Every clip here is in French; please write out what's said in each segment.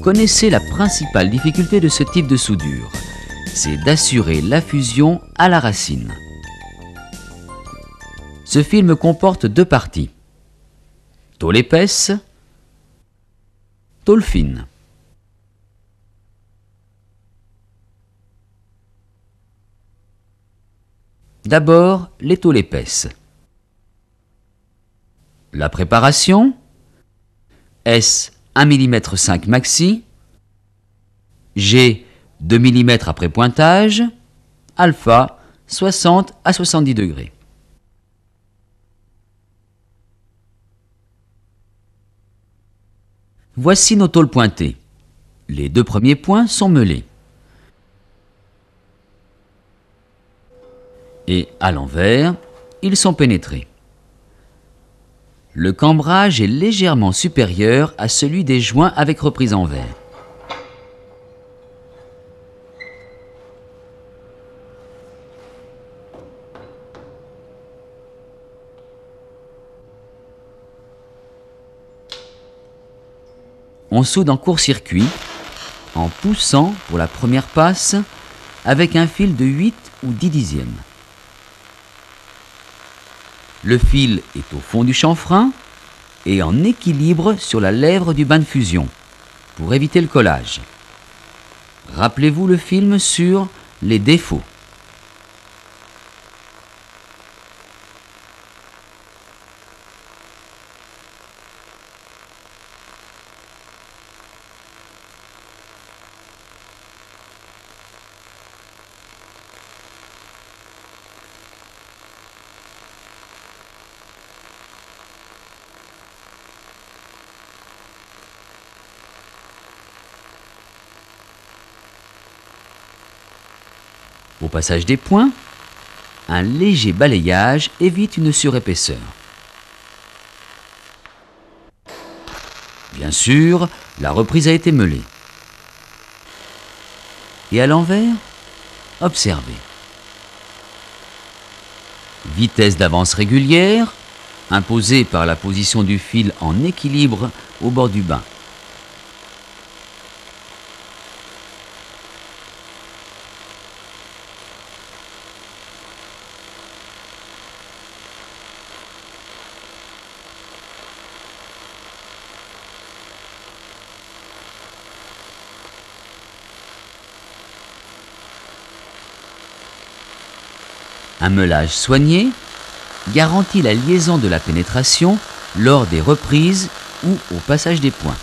connaissez la principale difficulté de ce type de soudure. C'est d'assurer la fusion à la racine. Ce film comporte deux parties. Tôle épaisse, tôle fine. D'abord, les tôles épaisses. La préparation: S 1,5 mm maxi, G 2 mm après pointage, alpha 60 à 70 degrés. Voici nos tôles pointées. Les deux premiers points sont meulés. Et à l'envers, ils sont pénétrés. Le cambrage est légèrement supérieur à celui des joints avec reprise en verre. On soude en court-circuit, en poussant pour la première passe avec un fil de 8 ou 10 dixièmes. Le fil est au fond du chanfrein et en équilibre sur la lèvre du bain de fusion pour éviter le collage. Rappelez-vous le film sur les défauts. Au passage des points, un léger balayage évite une surépaisseur. Bien sûr, la reprise a été meulée. Et à l'envers, observez. Vitesse d'avance régulière, imposée par la position du fil en équilibre au bord du bain. Un meulage soigné garantit la liaison de la pénétration lors des reprises ou au passage des points.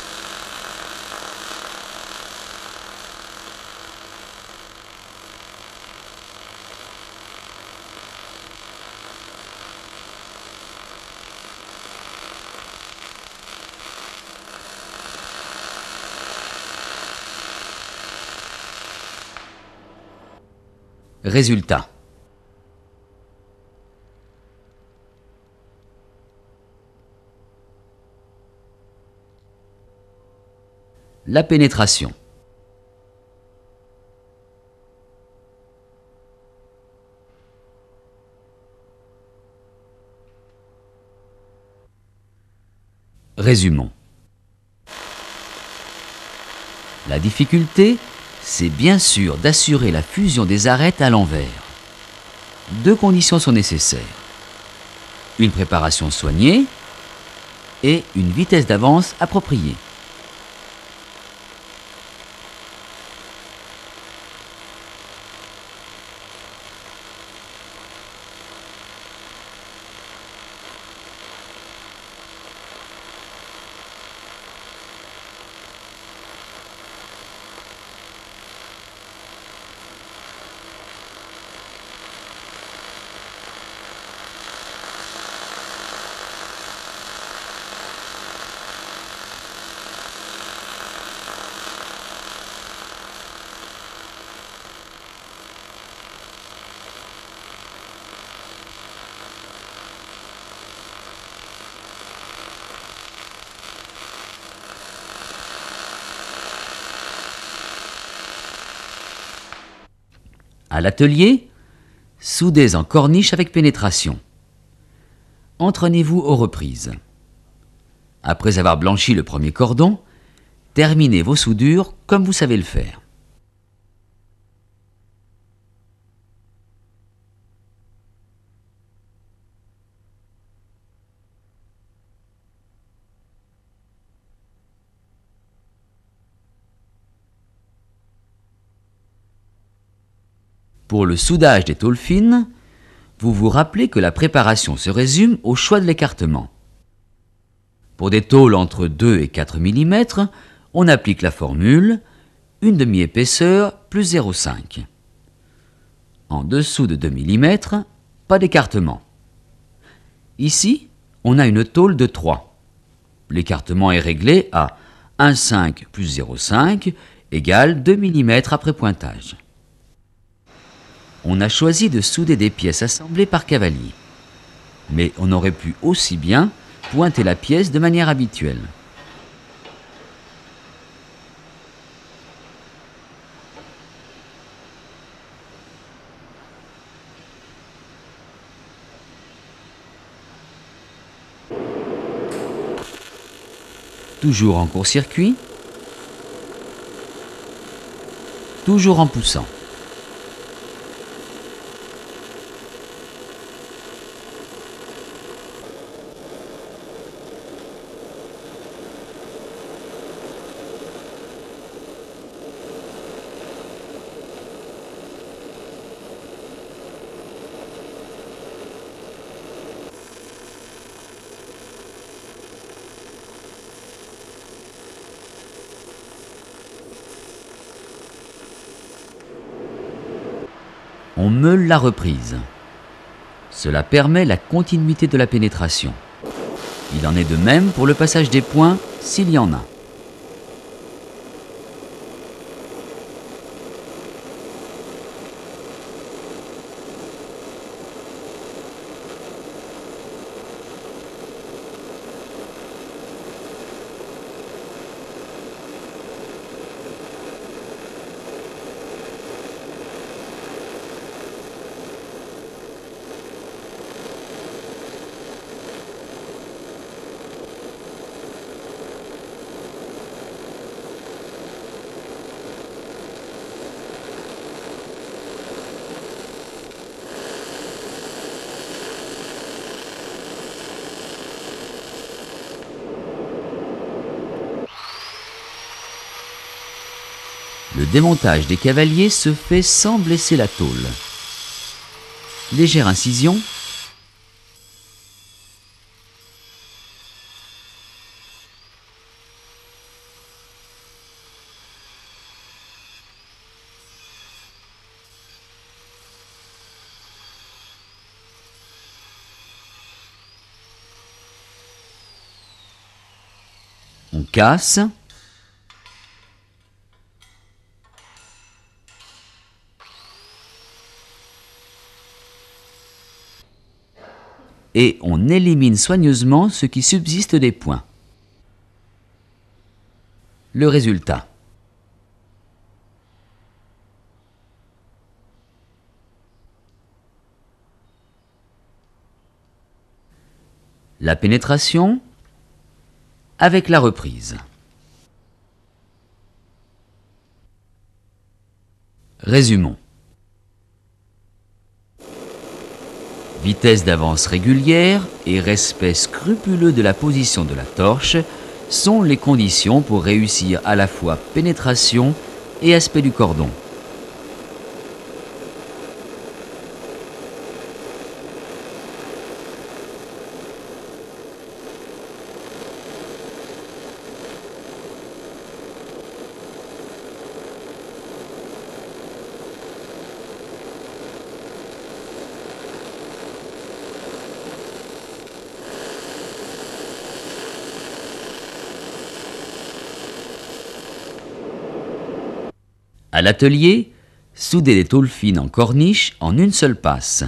Résultat. La pénétration. Résumons. La difficulté, c'est bien sûr d'assurer la fusion des arêtes à l'envers. Deux conditions sont nécessaires: une préparation soignée et une vitesse d'avance appropriée. À l'atelier, soudez en corniche avec pénétration. Entraînez-vous aux reprises. Après avoir blanchi le premier cordon, Terminez vos soudures comme vous savez le faire. Pour le soudage des tôles fines, vous vous rappelez que la préparation se résume au choix de l'écartement. Pour des tôles entre 2 et 4 mm, on applique la formule une demi-épaisseur plus 0,5. En dessous de 2 mm, pas d'écartement. Ici, on a une tôle de 3. L'écartement est réglé à 1,5 plus 0,5 égale 2 mm après pointage. On a choisi de souder des pièces assemblées par cavalier. Mais on aurait pu aussi bien pointer la pièce de manière habituelle. Toujours en court-circuit, toujours en poussant. On meule la reprise. Cela permet la continuité de la pénétration. Il en est de même pour le passage des points s'il y en a. Le démontage des cavaliers se fait sans blesser la tôle. Légère incision. On casse. Et on élimine soigneusement ce qui subsiste des points. Le résultat. La pénétration avec la reprise. Résumons. Vitesse d'avance régulière et respect scrupuleux de la position de la torche sont les conditions pour réussir à la fois pénétration et aspect du cordon. À l'atelier, soudez les tôles fines en corniche en une seule passe.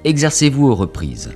Exercez-vous aux reprises.